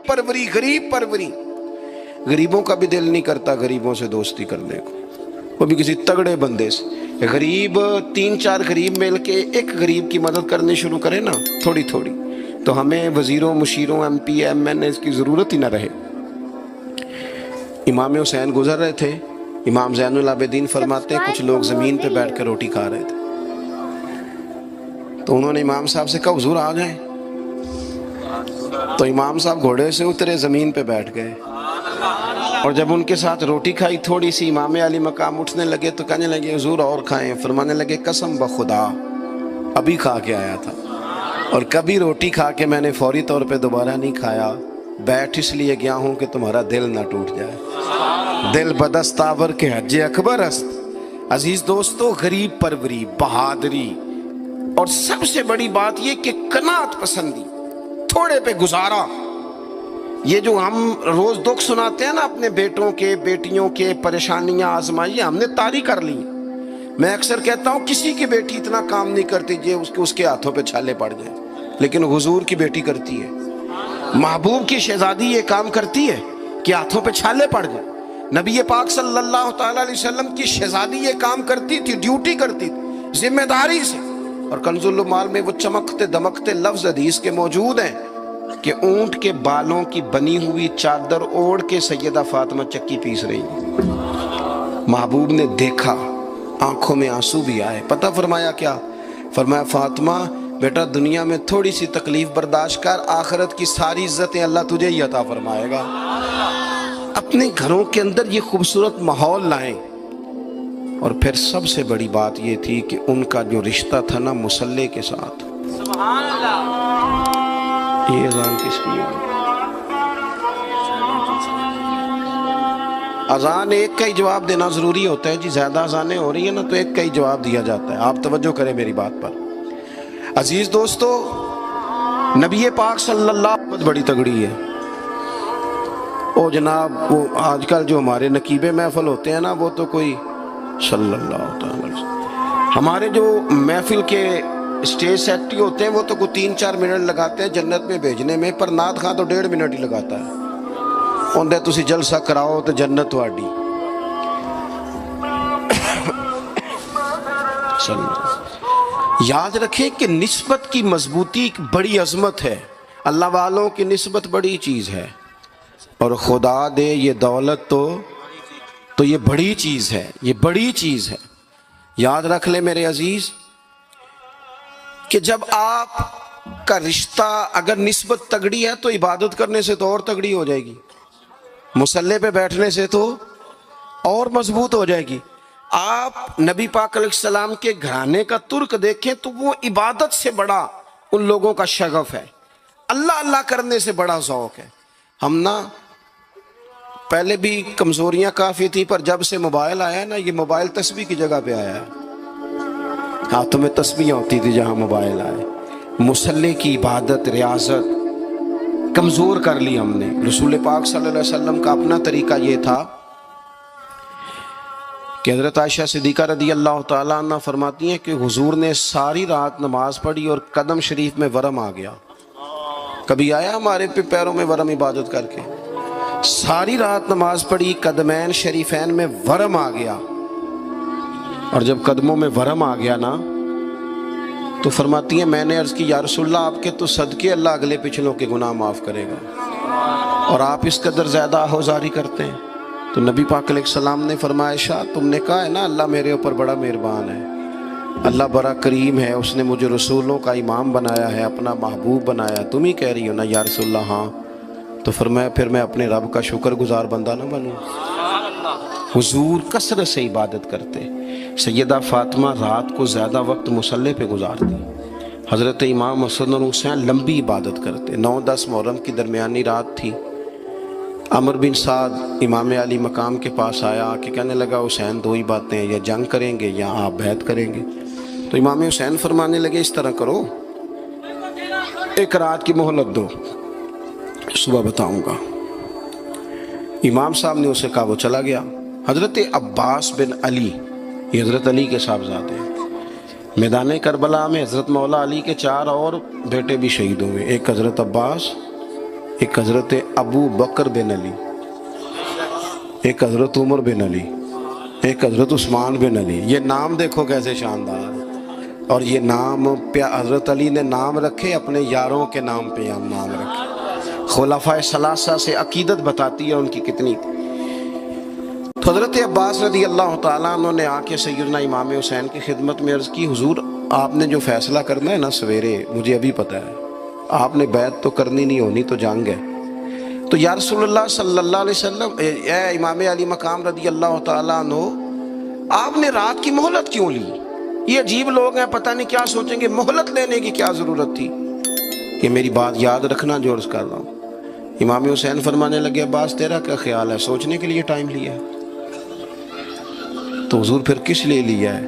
پروری، غریب پروری. غریبوں کا بھی دل نہیں کرتا غریبوں سے دوستی کرنے کو، وہ بھی کسی تگڑے بندے سے. غریب 3-4 غریب مل کے ایک غریب کی مدد کرنی شروع کرے نا تھوڑی تھوڑی، تو ہمیں وزیروں، مشیروں، ایم پی، ایم این اے کی ضرورت ہی نہ رہے. امام حسین گزر رہے تھے. امام زین العابدین فرماتے ہیں کچھ لوگ زمین پہ بیٹھ کر روٹی کھا رہے تھے، تو انہوں نے امام صاحب سے کہا حضور آ جائیں. تو امام صاحب گھوڑے سے اترے، زمین پہ بیٹھ گئے، اور جب ان کے ساتھ روٹی کھائی تھوڑی سی، امام علی مقام اٹھنے لگے تو کہنے لگے حضور اور کھائیں. فرمانے لگے قسم بخدا ابھی کھا کے آیا تھا، اور کبھی روٹی کھا کے میں نے فوری طور پہ دوبارہ نہیں کھایا. بیٹھ اس لیے گیا ہوں کہ تمہارا دل نہ ٹوٹ جائے. دل بدستاور کے حج اکبر است. عزیز دوستو، غریب پروری، بہادری، اور سب سے بڑی بات یہ کہ قناعت پسندی، تھوڑے پہ گزارا. یہ جو ہم روز دکھ سناتے ہیں نا اپنے بیٹوں کے، بیٹیوں کے، پریشانیاں، آزمائیاں ہم نے طاری کر لی. میں اکثر کہتا ہوں کسی کی بیٹی اتنا کام نہیں کرتی جو اس کے ہاتھوں پہ چھالے پڑ جائیں، لیکن حضور کی بیٹی کرتی ہے. محبوب کی شہزادی یہ کام کرتی ہے کہ ہاتھوں پہ چھالے پڑ جائیں. نبی پاک صلی اللہ تعالیٰ علیہ وسلم کی شہزادی یہ کام کرتی تھی، ڈیوٹی کرتی تھی ذمہ داری سے. اور کنز المال میں وہ چمکتے دمکتے لفظ حدیث کے موجود ہیں کہ اونٹ کے بالوں کی بنی ہوئی چادر اوڑھ کے سیدہ فاطمہ چکی پیس رہی. محبوب نے دیکھا، آنکھوں میں آنسو بھی آئے. پتہ فرمایا کیا؟ فرمایا فاطمہ بیٹا دنیا میں تھوڑی سی تکلیف برداشت کر، آخرت کی ساری عزتیں اللہ تجھے ہی عطا فرمائے گا. اپنے گھروں کے اندر یہ خوبصورت ماحول لائیں. اور پھر سب سے بڑی بات یہ تھی کہ ان کا جو رشتہ تھا نا مصلی کے ساتھ. سبحان اللہ. یہ اذان کس کی ہے؟ اذان ایک کا ہی جواب دینا ضروری ہوتا ہے جی. زیادہ اذانیں ہو رہی ہیں نا تو ایک کا ہی جواب دیا جاتا ہے. آپ توجہ کریں میری بات پر. عزیز دوستو، نبی پاک صلی اللہ علیہ وسلم بڑی تگڑی ہے. او جناب وہ آج کل جو ہمارے نقیبے محفل ہوتے ہیں نا، وہ تو کوئی صلی اللہ علیہ وسلم. ہمارے جو محفل کے اسٹیج سیکٹری ہوتے ہیں وہ تو کوئی 3-4 منٹ لگاتے ہیں جنت میں بھیجنے میں، پر نعت خواں تو 1.5 منٹ ہی لگاتا ہے. اندر تسی جلسہ کراؤ تو جنت تہاڈی. یاد رکھیں کہ نسبت کی مضبوطی ایک بڑی عظمت ہے. اللہ والوں کی نسبت بڑی چیز ہے، اور خدا دے یہ دولت تو یہ بڑی چیز ہے، یہ بڑی چیز ہے. یاد رکھ لے میرے عزیز کہ جب آپ کا رشتہ اگر نسبت تگڑی ہے تو عبادت کرنے سے تو اور تگڑی ہو جائے گی، مصلی پہ بیٹھنے سے تو اور مضبوط ہو جائے گی. آپ نبی پاک علیہ السلام کے گھرانے کا ترک دیکھیں تو وہ عبادت سے بڑا ان لوگوں کا شغف ہے، اللہ اللہ کرنے سے بڑا ذوق ہے. ہم نا پہلے بھی کمزوریاں کافی تھی، پر جب سے موبائل آیا نا، یہ موبائل تسبیح کی جگہ پہ آیا ہے. ہاتھوں میں تسبیحیں ہوتی تھی جہاں موبائل آئے. مصلی کی عبادت، ریاضت کمزور کر لی ہم نے. رسول پاک صلی اللہ علیہ وسلم کا اپنا طریقہ یہ تھا کہ حضرت عائشہ صدیقہ رضی اللہ تعالیٰ عنہ فرماتی ہیں کہ حضور نے ساری رات نماز پڑھی اور قدم شریف میں ورم آ گیا. کبھی آیا ہمارے پہ پیروں میں ورم عبادت کر کے؟ ساری رات نماز پڑھی، قدمین شریفین میں ورم آ گیا. اور جب قدموں میں ورم آ گیا نا تو فرماتی ہیں میں نے عرض کی یا رسول اللہ آپ کے تو صدقے اللہ اگلے پچھلوں کے گناہ معاف کرے گا، اور آپ اس قدر زیادہ آہوزاری کرتے ہیں. تو نبی پاک علیہ السلام نے فرمایا عائشہ تم نے کہا ہے نا اللہ میرے اوپر بڑا مہربان ہے، اللہ بڑا کریم ہے، اس نے مجھے رسولوں کا امام بنایا ہے، اپنا محبوب بنایا. تم ہی کہہ رہی ہو نا یا رسول اللہ؟ ہاں. تو فرمایا پھر میں اپنے رب کا شکر گزار بندہ نہ بنوں. حضور کثرت سے عبادت کرتے. سیدہ فاطمہ رات کو زیادہ وقت مصلی پہ گزارتی. حضرت امام حسن اور حسین لمبی عبادت کرتے. 9-10 محرم کی درمیانی رات تھی. عمر بن سعد امام علی مقام کے پاس آیا کہ کہنے لگا حسین 2 ہی باتیں ہیں، یا جنگ کریں گے یا آپ بیعت کریں گے. تو امام حسین فرمانے لگے اس طرح کرو، ایک رات کی مہلت دو، صبح بتاؤں گا. امام صاحب نے اسے کہا، وہ چلا گیا. حضرت عباس بن علی، یہ حضرت علی کے صاحبزادے ہیں. میدان کربلا میں حضرت مولا علی کے 4 اور بیٹے بھی شہید ہوئے. ایک حضرت عباس، ایک حضرت ابو بکر بن علی، ایک حضرت عمر بن علی، ایک حضرت عثمان بن علی. یہ نام دیکھو کیسے شاندار. اور یہ نام حضرت علی نے نام رکھے اپنے یاروں کے نام پہ نام رکھے. خلفائے ثلاثہ سے عقیدت بتاتی ہے ان کی کتنی تھی. تو حضرت عباس رضی اللہ تعالیٰ عنہ نے آ کے سیدنا امام حسین کی خدمت میں عرض کی، حضور آپ نے جو فیصلہ کرنا ہے نا سویرے، مجھے ابھی پتہ ہے، آپ نے بیعت تو کرنی نہیں، ہونی تو جنگ ہے. تو یا رسول اللہ صلی اللہ علیہ وسلم، اے امام علی مقام رضی اللہ تعالیٰ عنہ، آپ نے رات کی مہلت کیوں لی؟ یہ عجیب لوگ ہیں، پتہ نہیں کیا سوچیں گے، مہلت لینے کی کیا ضرورت تھی؟ کہ میری بات یاد رکھنا جو عرض کر رہا ہوں. امام حسین فرمانے لگے، عباس تیرا کیا خیال ہے، سوچنے کے لیے ٹائم لیا ہے تو حضور پھر کس لیے لیا ہے؟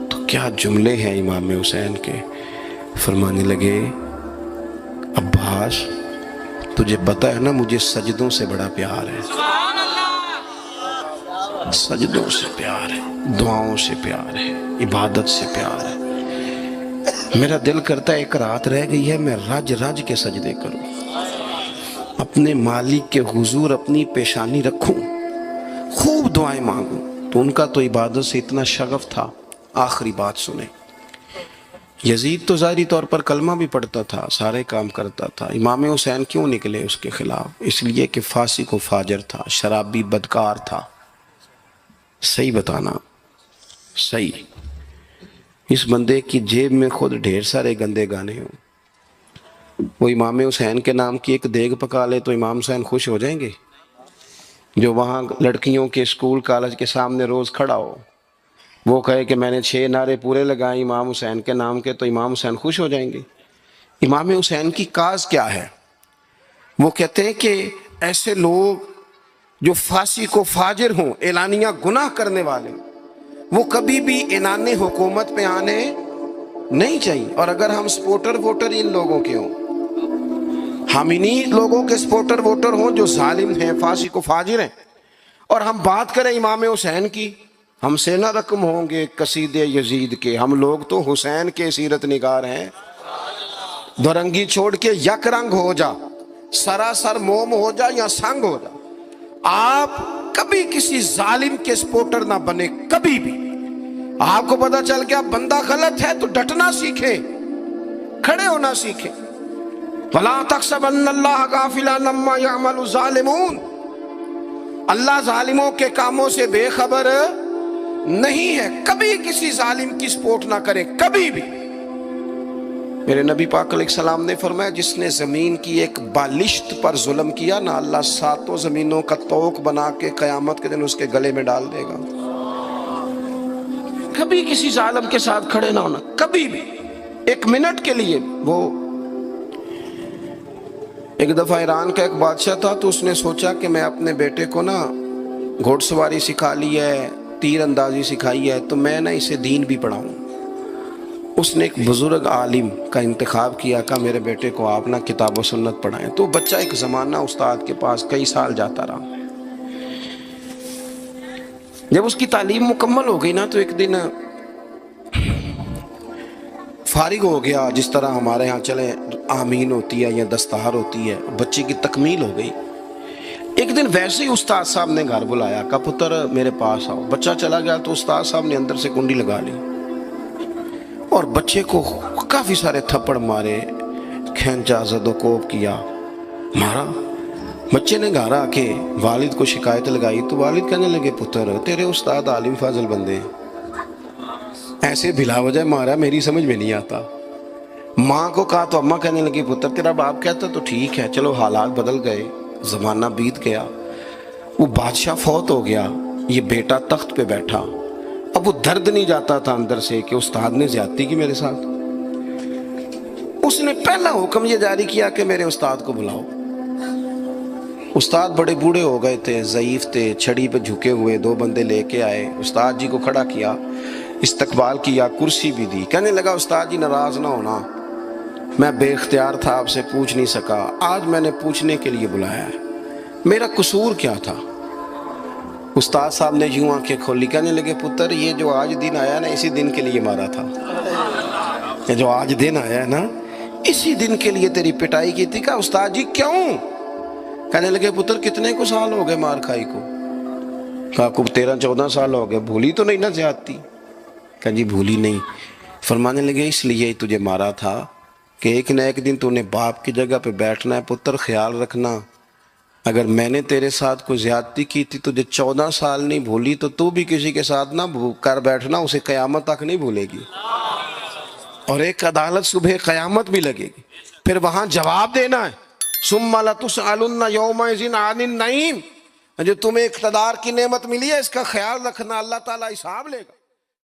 تو کیا جملے ہیں امام حسین کے. فرمانے لگے، عباس تجھے پتہ ہے نا مجھے سجدوں سے بڑا پیار ہے، سجدوں سے پیار ہے، دعاؤں سے پیار ہے، عبادت سے پیار ہے. میرا دل کرتا ہے ایک رات رہ گئی ہے میں رج رج کے سجدے کروں، اپنے مالک کے حضور اپنی پیشانی رکھوں، خوب دعائیں مانگوں. تو ان کا تو عبادت سے اتنا شغف تھا. آخری بات سنیں، یزید تو ظاہری طور پر کلمہ بھی پڑھتا تھا، سارے کام کرتا تھا. امام حسین کیوں نکلے اس کے خلاف؟ اس لیے کہ فاسق و فاجر تھا، شرابی بدکار تھا. صحیح بتانا، صحیح. اس بندے کی جیب میں خود ڈھیر سارے گندے گانے ہوں، وہ امام حسین کے نام کی ایک دیگ پکا لے تو امام حسین خوش ہو جائیں گے؟ جو وہاں لڑکیوں کے اسکول کالج کے سامنے روز کھڑا ہو، وہ کہے کہ میں نے 6 نعرے پورے لگائے امام حسین کے نام کے، تو امام حسین خوش ہو جائیں گے؟ امام حسین کی کاز کیا ہے؟ وہ کہتے ہیں کہ ایسے لوگ جو فاسق و فاجر ہوں، اعلانیہ گناہ کرنے والے، وہ کبھی بھی عنان حکومت پہ آنے نہیں چاہیے. اور اگر ہم سپورٹر ووٹر ان لوگوں کے ہوں، ہم انہی لوگوں کے سپورٹر ووٹر ہوں جو ظالم ہیں، فاسق و فاجر ہیں، اور ہم بات کریں امام حسین کی، ہم سے نہ رقم ہوں گے قصید یزید کے. ہم لوگ تو حسین کے سیرت نگار ہیں. دورنگی چھوڑ کے یک رنگ ہو جا، سراسر موم ہو جا یا سنگ ہو جا، آپ کبھی کسی ظالم کے سپورٹر نہ بنے، کبھی بھی. آپ کو پتا چل گیا بندہ غلط ہے تو ڈٹنا سیکھیں، کھڑے ہونا سیکھیں. وَلَا تَحْسَبَنَّ اللَّهَ غَافِلًا عَمَّا يَعْمَلُ الظَّالِمُونَ، اللہ ظالموں کے کاموں سے بے خبر نہیں ہے. کبھی کسی ظالم کی سپورٹ نہ کرے، کبھی بھی. میرے نبی پاک علیہ السلام نے فرمایا، جس نے زمین کی ایک بالشت پر ظلم کیا نا، اللہ 7 زمینوں کا طوق بنا کے قیامت کے دن اس کے گلے میں ڈال دے گا. کبھی کسی ظالم کے ساتھ کھڑے نہ ہونا، کبھی بھی، ایک منٹ کے لیے. وہ ایک دفعہ ایران کا ایک بادشاہ تھا، تو اس نے سوچا کہ میں اپنے بیٹے کو نا گھوڑ سواری سکھا لی ہے، تیر اندازی سکھائی ہے، تو میں نا اسے دین بھی پڑھاؤں. اس نے ایک بزرگ عالم کا انتخاب کیا کہ میرے بیٹے کو آپ نا کتاب و سنت پڑھائیں. تو بچہ ایک زمانہ استاد کے پاس کئی سال جاتا رہا. جب اس کی تعلیم مکمل ہو گئی نا، تو ایک دن فارغ ہو گیا. جس طرح ہمارے ہاں چلے آمین ہوتی ہے یا دستار ہوتی ہے، بچے کی تکمیل ہو گئی. ایک دن ویسے ہی استاد صاحب نے گھر بلایا، کہا پتر میرے پاس آؤ. بچہ چلا گیا تو استاد صاحب نے اندر سے کنڈی لگا لی اور بچے کو کافی سارے تھپڑ مارے، کھینچا، زد و کوب کیا، مارا. بچے نے گھر آ کے والد کو شکایت لگائی تو والد کہنے لگے، پتر تیرے استاد عالم فاضل بندے ہیں، ایسے بلا وجہ مارا، میری سمجھ میں نہیں آتا. ماں کو کہا تو اماں کہنے لگی، پتر تیرا باپ کہتا تو ٹھیک ہے، چلو حالات بدل گئے، زمانہ بیت گیا، وہ بادشاہ فوت ہو گیا، یہ بیٹا تخت پہ بیٹھا. اب وہ درد نہیں جاتا تھا اندر سے کہ استاد نے زیادتی کی میرے ساتھ. اس نے پہلا حکم یہ جاری کیا کہ میرے استاد کو بلاؤ. استاد بڑے بوڑھے ہو گئے تھے، ضعیف تھے، چھڑی پہ جھکے ہوئے. 2 بندے لے کے آئے، استاد جی کو کھڑا کیا، استقبال کیا، کرسی بھی دی. کہنے لگا، استاد جی ناراض نہ ہونا، میں بے اختیار تھا، آپ سے پوچھ نہیں سکا، آج میں نے پوچھنے کے لیے بلایا ہے، میرا قصور کیا تھا؟ استاد صاحب نے یوں آنکھیں کھولی، کہنے لگے، پتر یہ جو آج دن آیا نا، اسی دن کے لیے مارا تھا. یہ جو آج دن آیا ہے نا، اسی دن کے لیے تیری پٹائی کی تھی. کہا، استاد جی کیوں؟ کہنے لگے پتر کتنے کو سال ہو گئے مار کھائی کو؟ کہا کو 13-14 سال ہو گئے، بھولی تو نہیں نہ زیادتی؟ کہا جی بھولی نہیں۔ فرمانے لگے اس لیے تجھے مارا تھا کہ ایک نہ ایک دن تو نے باپ کی جگہ پہ بیٹھنا ہے، پتر خیال رکھنا اگر میں نے تیرے ساتھ کوئی زیادتی کی تھی تجھے 14 سال نہیں بھولی تو بھی کسی کے ساتھ نہ کر بیٹھنا، اسے قیامت تک نہیں بھولے گی، اور ایک عدالت صبح قیامت بھی لگے گی، پھر وہاں جواب دینا ہے ثم لتسألن یومئذ عن النعیم۔ جو تمہیں اقتدار کی نعمت ملی ہے اس کا خیال رکھنا، اللہ تعالیٰ حساب لے گا۔